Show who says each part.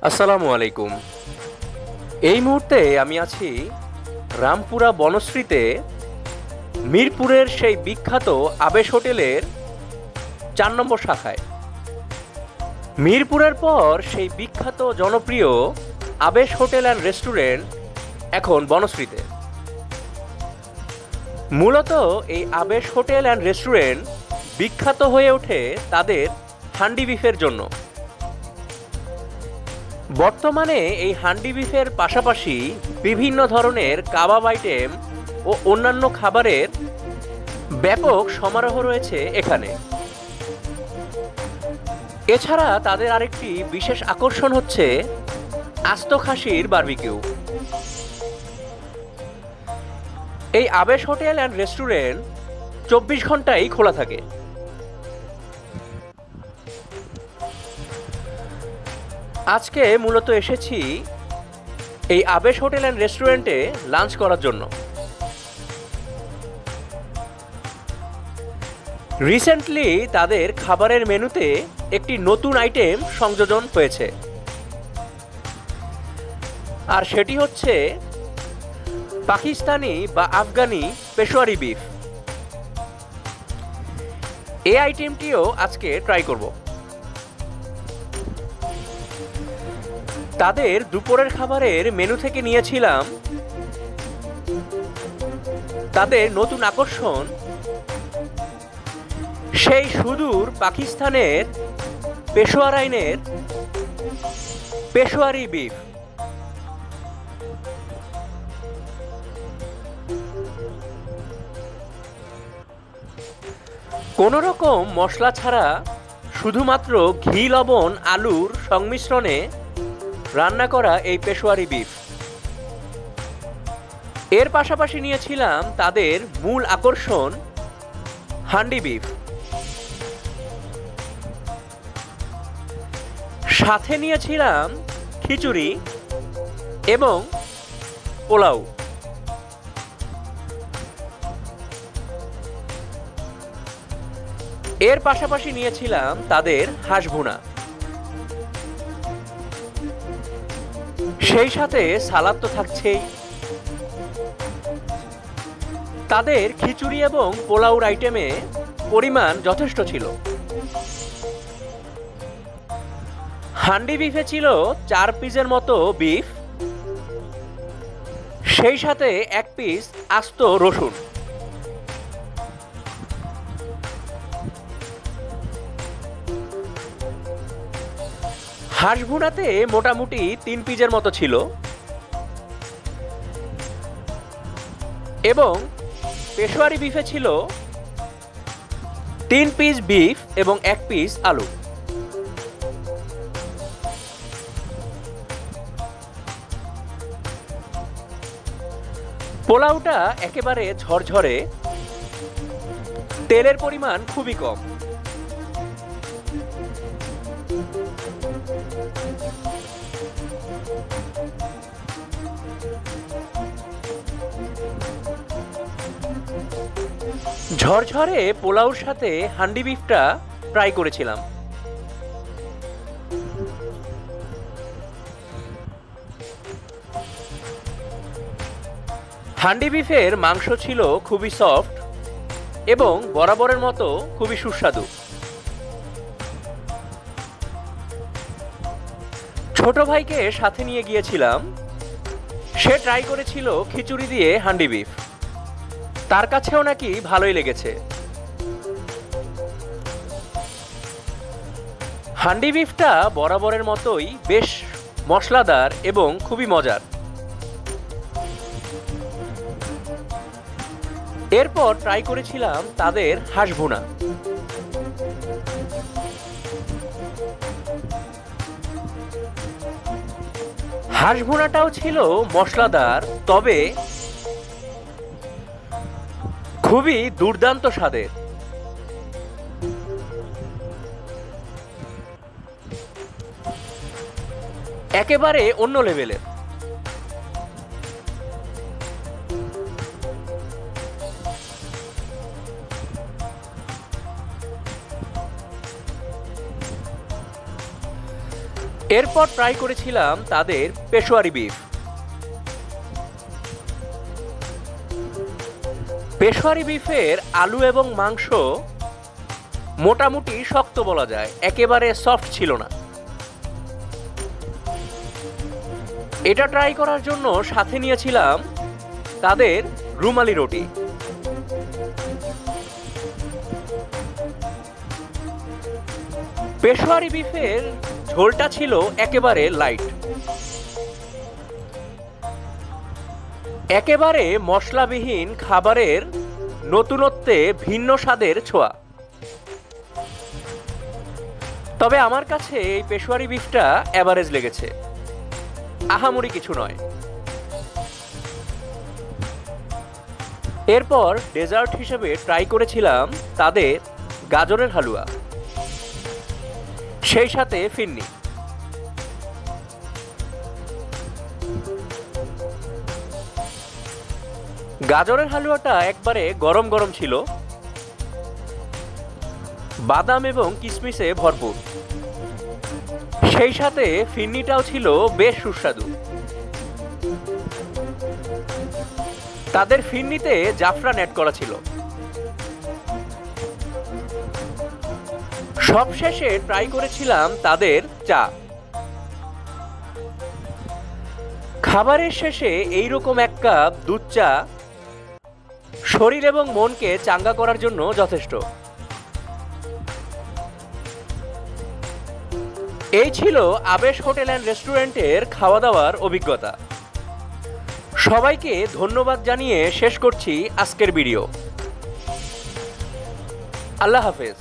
Speaker 1: আসসালামু আলাইকুম। এই মুহূর্তে আমি আছি রামপুরা বনশ্রীতে, মিরপুরের সেই বিখ্যাত আবেশ হোটেলের ৪ নম্বর শাখায়। মিরপুরের পর সেই বিখ্যাত জনপ্রিয় আবেশ হোটেল অ্যান্ড রেস্টুরেন্ট এখন বনশ্রীতে। মূলত এই আবেশ হোটেল অ্যান্ড রেস্টুরেন্ট বিখ্যাত হয়ে ওঠে তাদের হান্ডি বিফের জন্য। বর্তমানে এই হান্ডি বিফের পাশাপাশি বিভিন্ন ধরনের কাবাব আইটেম ও অন্যান্য খাবারের ব্যাপক সমারোহ রয়েছে এখানে। এছাড়া তাদের আরেকটি বিশেষ আকর্ষণ হচ্ছে আস্ত খাসির বারবিকিউ। এই আবেশ হোটেল অ্যান্ড রেস্টুরেন্ট ২৪ ঘন্টাই খোলা থাকে। আজকে মূলত এসেছি এই আবেশ হোটেল অ্যান্ড রেস্টুরেন্টে লাঞ্চ করার জন্য। রিসেন্টলি তাদের খাবারের মেনুতে একটি নতুন আইটেম সংযোজন হয়েছে, আর সেটি হচ্ছে পাকিস্তানি বা আফগানি পেশোয়ারি বিফ। এই আইটেমটিও আজকে ট্রাই করব। তাদের দুপুরের খাবারের মেনু থেকে নিয়েছিলাম তাদের নতুন আকর্ষণ সেই সুদূর পাকিস্তানের পেশোয়ার আইনের পেশোয়ারি বিফ। কোনো রকম মশলা ছাড়া শুধুমাত্র ঘি, লবণ, আলুর সংমিশ্রণে রান্না করা এই পেশোয়ারি বিফ। এর পাশাপাশি নিয়েছিলাম তাদের মূল আকর্ষণ হান্ডি বিফ। সাথে নিয়েছিলাম খিচুড়ি এবং পোলাও। এর পাশাপাশি নিয়েছিলাম তাদের হাঁস ভুনা। সেই সাথে সালাদ তো থাকছেই। তাদের খিচুড়ি এবং পোলাওর আইটেমে পরিমাণ যথেষ্ট ছিল। হান্ডি বিফে ছিল ৪ পিসের মতো বিফ, সেই সাথে ১ পিস আস্ত রসুন। হাঁস ভুনাতে মোটামুটি ৩ পিসের মতো ছিল এবং পেশোয়ারি বিফে ছিল ৩ পিস বিফ এবং ১ পিস আলু। পোলাওটা একেবারে ঝরঝরে, তেলের পরিমাণ খুবই কম। ঝরঝরে পোলাওর সাথে হান্ডি বিফটা ট্রাই করেছিলাম। হান্ডি বিফের মাংস ছিল খুবই সফট এবং বরাবরের মতো খুবই সুস্বাদু। ছোট ভাইকে সাথে নিয়ে গিয়েছিলাম, সে ট্রাই করেছিল খিচুড়ি দিয়ে হান্ডি বিফ, তার কাছেও নাকি ভালোই লেগেছে। হান্ডি বিফটা বরাবরের মতোই বেশ মশলাদার এবং খুবই মজার। এরপর ট্রাই করেছিলাম তাদের হাঁস ভুনা। হাঁস ভুনাটাও ছিল মশলাদার, তবে খুবই দুর্দান্ত স্বাদের। একেবারে অন্য লেভেলের। এরপর ট্রাই করেছিলাম তাদের পেশোয়ারি বিফ। পেশোয়ারি বিফের আলু এবং মাংস মোটামুটি শক্ত বলা যায়, একেবারে সফট ছিল না। এটা ট্রাই করার জন্য সাথে নিয়েছিলাম তাদের রুমালি রুটি। পেশোয়ারি বিফের ঝোলটা ছিল একেবারে লাইট, একেবারে মশলাবিহীন খাবারের নতুনত্বে ভিন্ন স্বাদের ছোঁয়া। তবে আমার কাছে এই পেশোয়ারি বিফটা অ্যাভারেজ লেগেছে, আহামরি কিছু নয়। এরপর ডেজার্ট হিসেবে ট্রাই করেছিলাম তাদের গাজরের হালুয়া, সেই সাথে ফিন্নি। গাজরের হালুয়াটা একবারে গরম গরম ছিল, বাদাম এবং কিশমিশে ভরপুর, সেই সাথে ফিন্নিটাও ছিল বেশ সুস্বাদু। তাদের ফিন্নিতে জাফরান অ্যাড করা ছিল। সবশেষে ট্রাই করেছিলাম তাদের চা। খাবারের শেষে এইরকম এক কাপ দুধ চা শরীর এবং মনকে চাঙ্গা করার জন্য যথেষ্ট। এই ছিল আবেশ হোটেল অ্যান্ড রেস্টুরেন্টের খাওয়া দাওয়ার অভিজ্ঞতা। সবাইকে ধন্যবাদ জানিয়ে শেষ করছি আজকের ভিডিও। আল্লাহ হাফেজ।